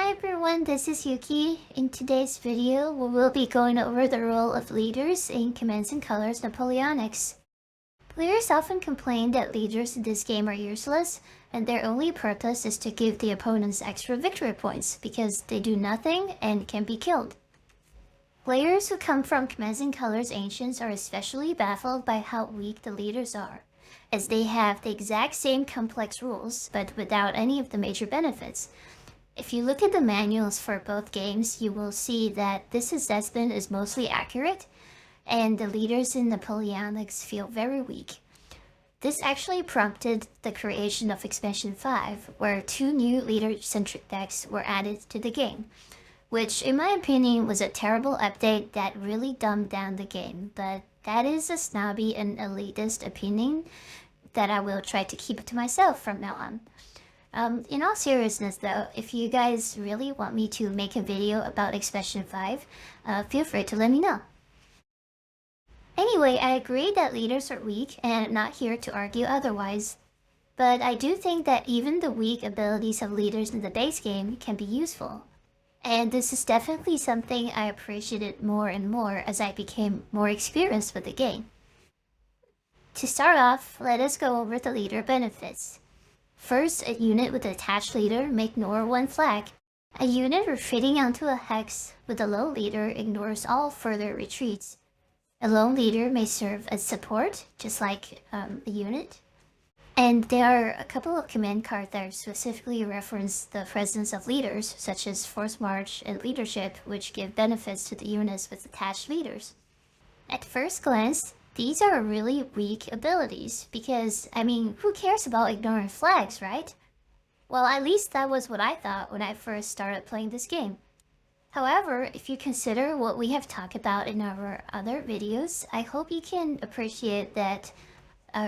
Hi everyone, this is Yuki. In today's video, we will be going over the role of leaders in Commands and Colors Napoleonics. Players often complain that leaders in this game are useless, and their only purpose is to give the opponents extra victory points because they do nothing and can be killed. Players who come from Commands and Colors Ancients are especially baffled by how weak the leaders are, as they have the exact same complex rules but without any of the major benefits. If you look at the manuals for both games, you will see that this assessment is mostly accurate, and the leaders in Napoleonics feel very weak. This actually prompted the creation of Expansion 5, where 2 new leader-centric decks were added to the game, which in my opinion was a terrible update that really dumbed down the game, but that is a snobby and elitist opinion that I will try to keep to myself from now on. In all seriousness though, if you guys really want me to make a video about Expansion 5, feel free to let me know. Anyway, I agree that leaders are weak and I'm not here to argue otherwise. But I do think that even the weak abilities of leaders in the base game can be useful. And this is definitely something I appreciated more and more as I became more experienced with the game. To start off, let us go over the leader benefits. First, a unit with an attached leader may ignore one flag. A unit retreating onto a hex with a lone leader ignores all further retreats. A lone leader may serve as support, just like a unit. And there are a couple of command cards that specifically reference the presence of leaders, such as Force March and Leadership, which give benefits to the units with attached leaders. At first glance, these are really weak abilities because, I mean, who cares about ignoring flags, right? Well, at least that was what I thought when I first started playing this game. However, if you consider what we have talked about in our other videos, I hope you can appreciate that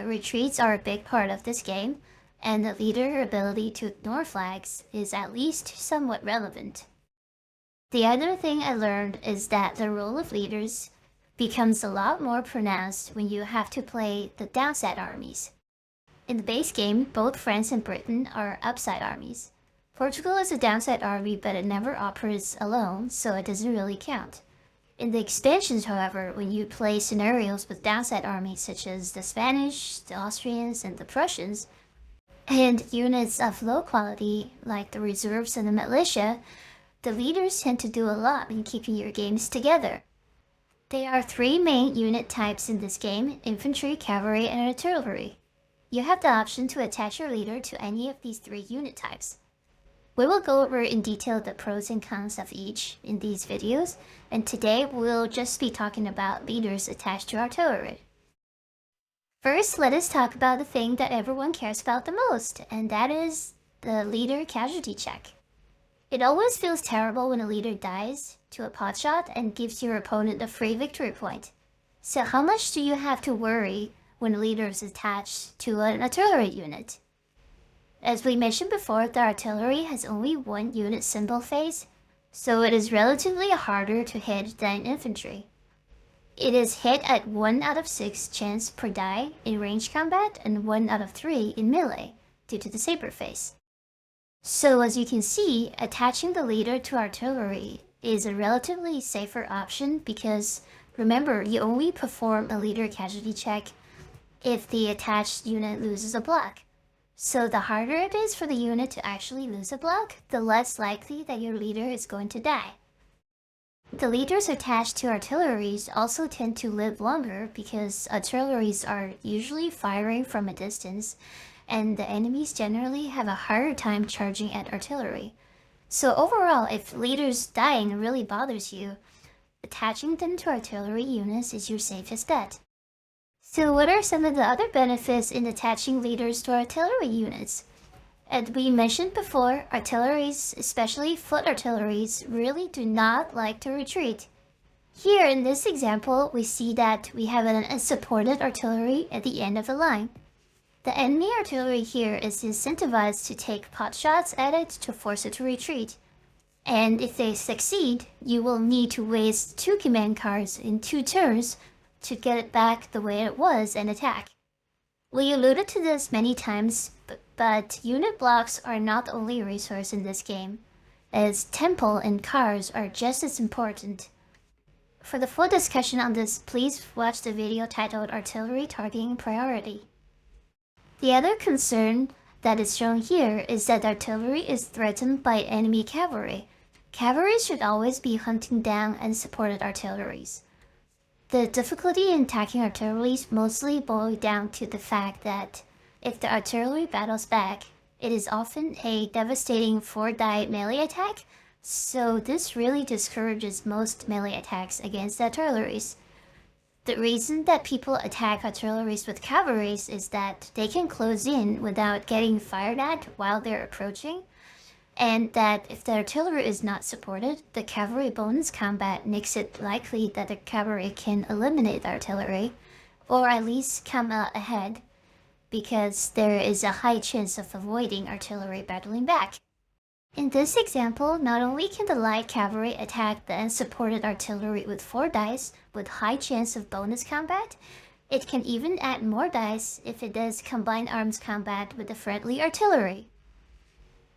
retreats are a big part of this game, and the leader ability to ignore flags is at least somewhat relevant. The other thing I learned is that the role of leaders becomes a lot more pronounced when you have to play the downside armies. In the base game, both France and Britain are upside armies. Portugal is a downside army, but it never operates alone, so it doesn't really count. In the expansions, however, when you play scenarios with downside armies such as the Spanish, the Austrians, and the Prussians, and units of low quality like the reserves and the militia, the leaders tend to do a lot in keeping your games together. There are 3 main unit types in this game: infantry, cavalry, and artillery. You have the option to attach your leader to any of these 3 unit types. We will go over in detail the pros and cons of each in these videos, and today we'll just be talking about leaders attached to artillery. First, let us talk about the thing that everyone cares about the most, and that is the leader casualty check. It always feels terrible when a leader dies to a pot shot and gives your opponent a free victory point. So how much do you have to worry when a leader is attached to an artillery unit? As we mentioned before, the artillery has only 1 unit symbol phase, so it is relatively harder to hit than infantry. It is hit at 1 out of 6 chance per die in range combat and 1 out of 3 in melee due to the saber phase. So as you can see, attaching the leader to artillery is a relatively safer option because, remember, you only perform a leader casualty check if the attached unit loses a block. So the harder it is for the unit to actually lose a block, the less likely that your leader is going to die. The leaders attached to artilleries also tend to live longer because artilleries are usually firing from a distance, and the enemies generally have a harder time charging at artillery. So overall, if leaders dying really bothers you, attaching them to artillery units is your safest bet. So what are some of the other benefits in attaching leaders to artillery units? As we mentioned before, artilleries, especially foot artilleries, really do not like to retreat. Here in this example, we see that we have an unsupported artillery at the end of the line. The enemy artillery here is incentivized to take pot shots at it to force it to retreat. And if they succeed, you will need to waste 2 command cards in 2 turns to get it back the way it was and attack. We alluded to this many times, but unit blocks are not the only resource in this game. as tempo and cars are just as important. For the full discussion on this, please watch the video titled Artillery Targeting Priority. The other concern that is shown here is that artillery is threatened by enemy cavalry. Cavalry should always be hunting down unsupported artilleries. The difficulty in attacking artilleries mostly boils down to the fact that if the artillery battles back, it is often a devastating 4-die melee attack, so this really discourages most melee attacks against artilleries. The reason that people attack artilleries with cavalries is that they can close in without getting fired at while they're approaching, and that if the artillery is not supported, the cavalry bonus combat makes it likely that the cavalry can eliminate the artillery, or at least come out ahead, because there is a high chance of avoiding artillery battling back. In this example, not only can the light cavalry attack the unsupported artillery with 4 dice with high chance of bonus combat, it can even add more dice if it does combined arms combat with the friendly artillery.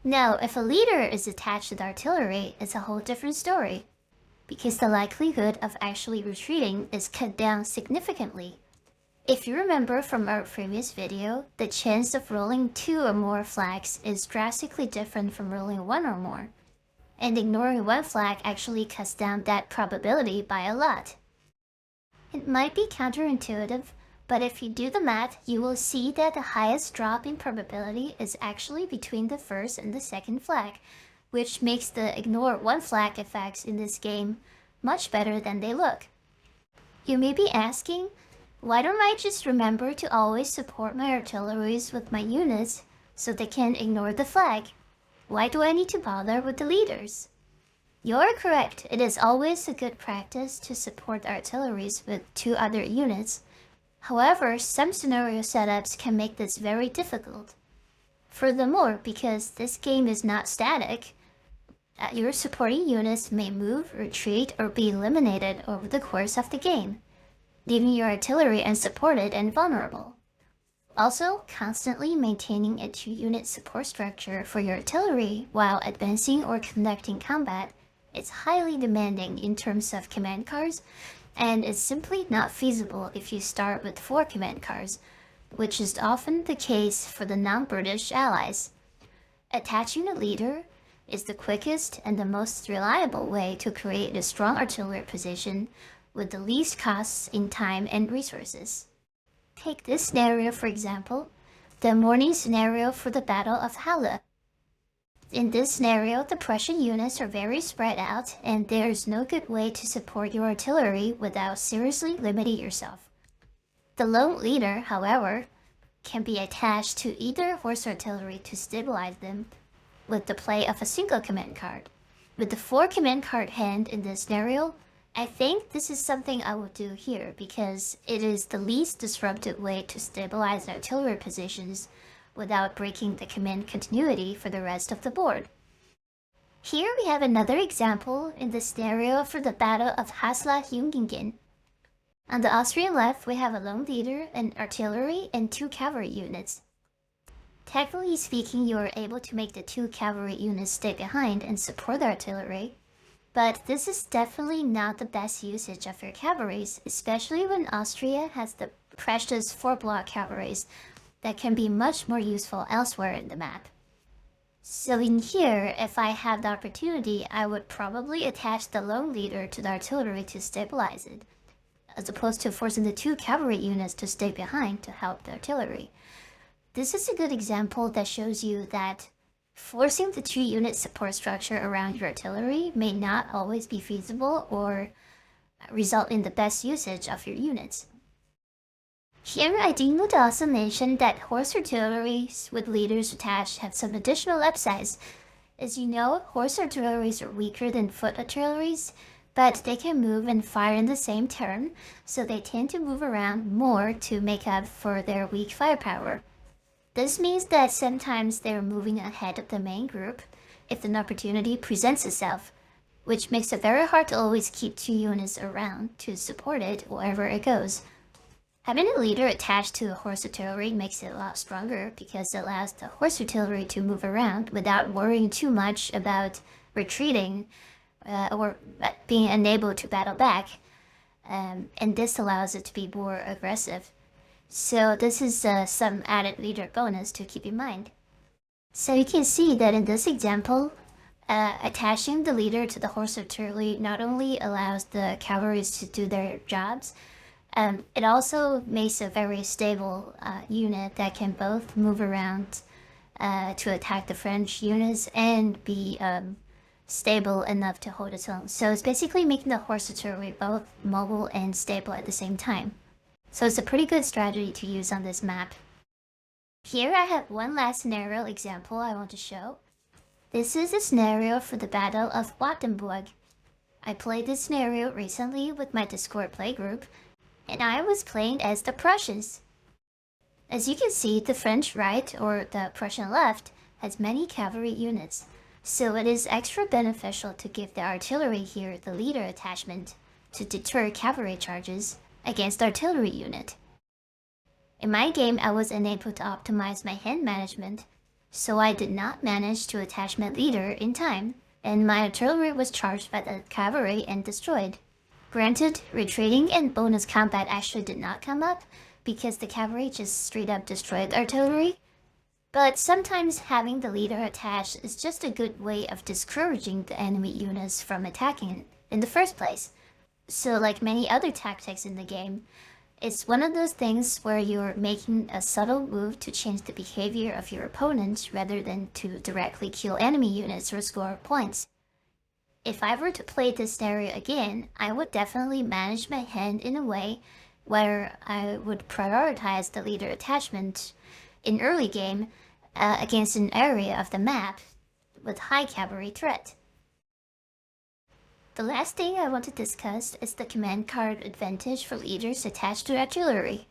Now, if a leader is attached to the artillery, it's a whole different story, because the likelihood of actually retreating is cut down significantly. If you remember from our previous video, the chance of rolling 2 or more flags is drastically different from rolling 1 or more, and ignoring 1 flag actually cuts down that probability by a lot. It might be counterintuitive, but if you do the math, you will see that the highest drop in probability is actually between the first and the second flag, which makes the ignore 1 flag effects in this game much better than they look. You may be asking, why don't I just remember to always support my artilleries with my units so they can ignore the flag? Why do I need to bother with the leaders? You're correct, it is always a good practice to support artilleries with 2 other units. However, some scenario setups can make this very difficult. Furthermore, because this game is not static, your supporting units may move, retreat, or be eliminated over the course of the game, leaving your artillery unsupported and vulnerable. Also, constantly maintaining a 2-unit support structure for your artillery while advancing or conducting combat is highly demanding in terms of command cards, and is simply not feasible if you start with 4 command cards, which is often the case for the non-British allies. Attaching a leader is the quickest and the most reliable way to create a strong artillery position with the least costs in time and resources. Take this scenario for example, the morning scenario for the Battle of Halle. In this scenario, the Prussian units are very spread out, and there is no good way to support your artillery without seriously limiting yourself. The lone leader, however, can be attached to either horse artillery to stabilize them with the play of a single command card. With the 4 command card hand in this scenario, I think this is something I will do here because it is the least disruptive way to stabilize artillery positions without breaking the command continuity for the rest of the board. Here we have another example in the scenario for the Battle of Hasla-Jungingen. On the Austrian left, we have a lone leader, an artillery, and 2 cavalry units. Technically speaking, you are able to make the 2 cavalry units stay behind and support the artillery, but this is definitely not the best usage of your cavalries, especially when Austria has the precious 4-block cavalries that can be much more useful elsewhere in the map. So in here, if I have the opportunity, I would probably attach the lone leader to the artillery to stabilize it, as opposed to forcing the 2 cavalry units to stay behind to help the artillery. This is a good example that shows you that forcing the 2-unit support structure around your artillery may not always be feasible or result in the best usage of your units. Here, I do need to also mention that horse artilleries with leaders attached have some additional upsides. As you know, horse artilleries are weaker than foot artilleries, but they can move and fire in the same turn, so they tend to move around more to make up for their weak firepower. This means that sometimes they're moving ahead of the main group if an opportunity presents itself, which makes it very hard to always keep 2 units around to support it wherever it goes. Having a leader attached to a horse artillery makes it a lot stronger because it allows the horse artillery to move around without worrying too much about retreating or being unable to battle back, and this allows it to be more aggressive. So this is some added leader bonus to keep in mind. So you can see that in this example, attaching the leader to the horse artillery not only allows the cavalry to do their jobs, it also makes a very stable unit that can both move around to attack the French units and be stable enough to hold its own. So it's basically making the horse artillery both mobile and stable at the same time. So it's a pretty good strategy to use on this map. Here I have one last scenario example I want to show. This is a scenario for the Battle of Wattenburg. I played this scenario recently with my Discord playgroup, and I was playing as the Prussians. As you can see, the French right, or the Prussian left, has many cavalry units, so it is extra beneficial to give the artillery here the leader attachment to deter cavalry charges against the artillery unit. In my game, I was unable to optimize my hand management, so I did not manage to attach my leader in time, and my artillery was charged by the cavalry and destroyed. Granted, retreating and bonus combat actually did not come up, because the cavalry just straight up destroyed the artillery, but sometimes having the leader attached is just a good way of discouraging the enemy units from attacking in the first place. So like many other tactics in the game, it's one of those things where you're making a subtle move to change the behavior of your opponent rather than to directly kill enemy units or score points. If I were to play this scenario again, I would definitely manage my hand in a way where I would prioritize the leader attachment in early game against an area of the map with high cavalry threat. The last thing I want to discuss is the command card advantage for leaders attached to artillery.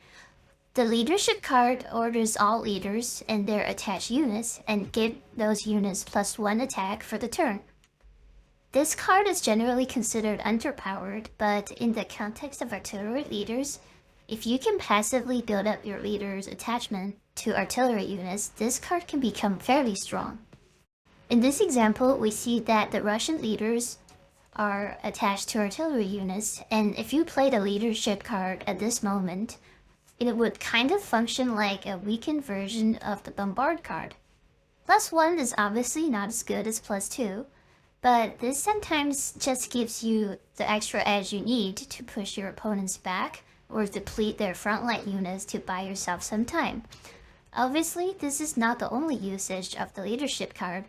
The leadership card orders all leaders and their attached units and give those units +1 attack for the turn. This card is generally considered underpowered, but in the context of artillery leaders, if you can passively build up your leader's attachment to artillery units, this card can become fairly strong. In this example, we see that the Russian leaders are attached to artillery units, and if you played a leadership card at this moment, it would kind of function like a weakened version of the bombard card. +1 is obviously not as good as +2, but this sometimes just gives you the extra edge you need to push your opponents back or deplete their frontline units to buy yourself some time. Obviously, this is not the only usage of the leadership card,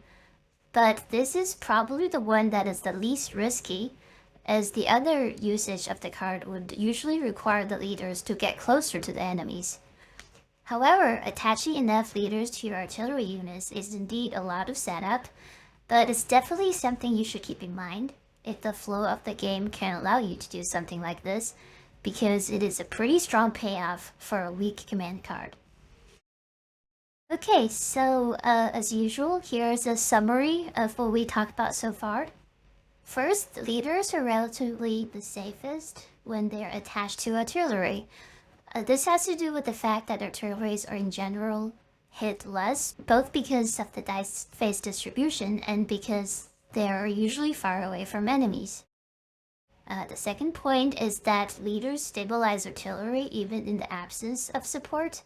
but this is probably the one that is the least risky, as the other usage of the card would usually require the leaders to get closer to the enemies. However, attaching enough leaders to your artillery units is indeed a lot of setup, but it's definitely something you should keep in mind if the flow of the game can allow you to do something like this, because it is a pretty strong payoff for a weak command card. Okay, so as usual, here's a summary of what we talked about so far. First, leaders are relatively the safest when they're attached to artillery. This has to do with the fact that artilleries are in general hit less, both because of the dice phase distribution and because they are usually far away from enemies. The second point is that leaders stabilize artillery even in the absence of support.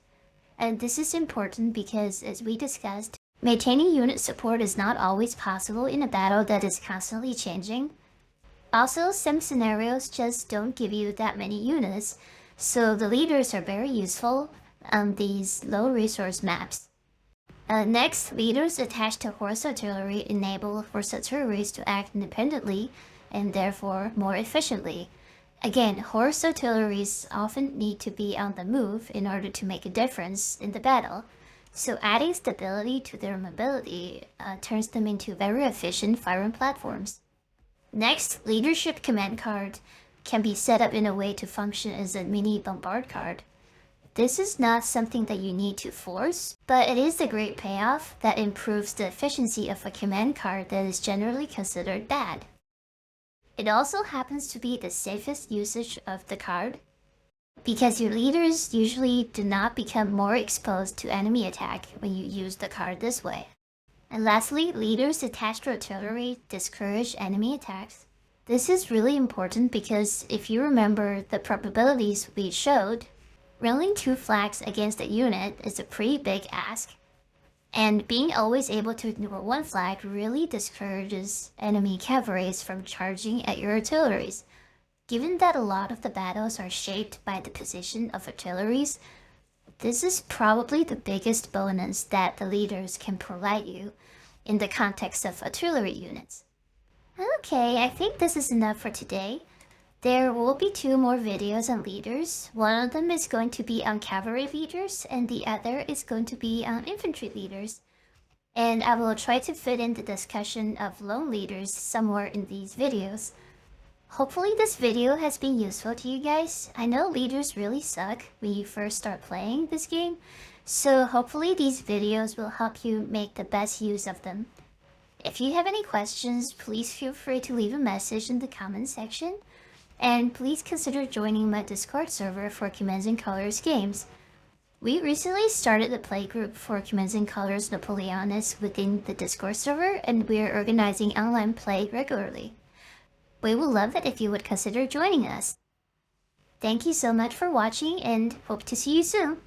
And this is important because, as we discussed, maintaining unit support is not always possible in a battle that is constantly changing. Also, some scenarios just don't give you that many units, so the leaders are very useful on these low resource maps. Next, leaders attached to horse artillery enable horse artilleries to act independently and therefore more efficiently. Again, horse artilleries often need to be on the move in order to make a difference in the battle, so adding stability to their mobility turns them into very efficient firing platforms. Next, leadership command card can be set up in a way to function as a mini bombard card. This is not something that you need to force, but it is a great payoff that improves the efficiency of a command card that is generally considered bad. It also happens to be the safest usage of the card, because your leaders usually do not become more exposed to enemy attack when you use the card this way. And lastly, leaders attached to artillery discourage enemy attacks. This is really important because if you remember the probabilities we showed, rolling 2 flags against a unit is a pretty big ask. And being always able to ignore 1 flag really discourages enemy cavalries from charging at your artilleries. Given that a lot of the battles are shaped by the position of artilleries, this is probably the biggest bonus that the leaders can provide you in the context of artillery units. Okay, I think this is enough for today. There will be 2 more videos on leaders. One of them is going to be on cavalry leaders, and the other is going to be on infantry leaders. And I will try to fit in the discussion of lone leaders somewhere in these videos. Hopefully this video has been useful to you guys. I know leaders really suck when you first start playing this game, so hopefully these videos will help you make the best use of them. If you have any questions, please feel free to leave a message in the comment section. And please consider joining my Discord server for Commands Colors games. We recently started a playgroup for Commands Colors Napoleonics within the Discord server, and we are organizing online play regularly. We would love it if you would consider joining us. Thank you so much for watching and hope to see you soon.